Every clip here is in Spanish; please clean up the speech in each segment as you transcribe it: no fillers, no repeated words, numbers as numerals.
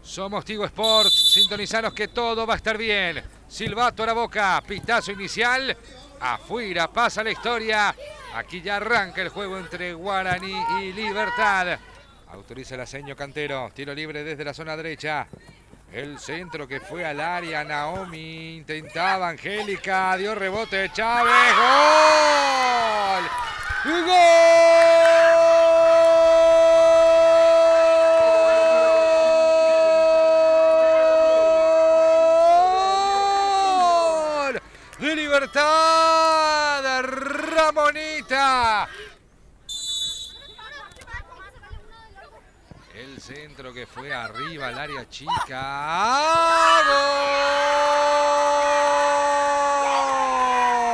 Somos Tigo Sports, sintonizanos que todo va a estar bien. Silbato a la boca, pitazo inicial. Afuera pasa la historia. Aquí ya arranca el juego entre Guaraní y Libertad. Autoriza el Aseño Cantero. Tiro libre desde la zona derecha. El centro que fue al área. Naomi intentaba. Angélica dio rebote. Chávez. ¡Gol! ¡Gol! De Libertad, Ramonita. El centro que fue arriba al área chica.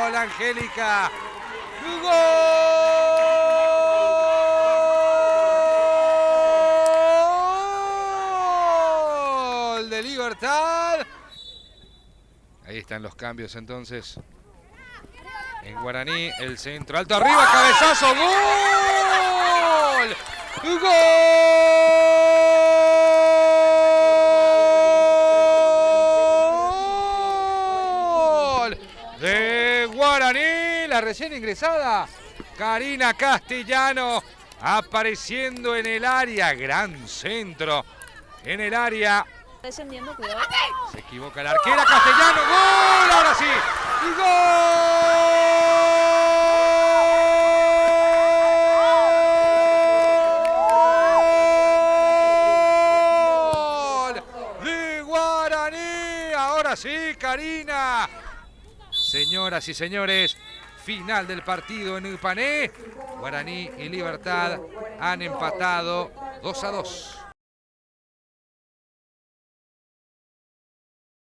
¡Gol! Angélica. ¡Gol! De Libertad. Ahí están los cambios entonces. En Guaraní, el centro alto arriba, cabezazo, ¡gol! ¡Gol! De Guaraní, la recién ingresada Karina Castellano apareciendo en el área, gran centro en el área. Descendiendo, cuidado. Se equivoca la arquera, Castellano, ¡gol! Ahora sí, ¡gol! De Guaraní, ahora sí, Karina. Señoras y señores, final del partido en Ipané. Guaraní y Libertad han empatado 2-2.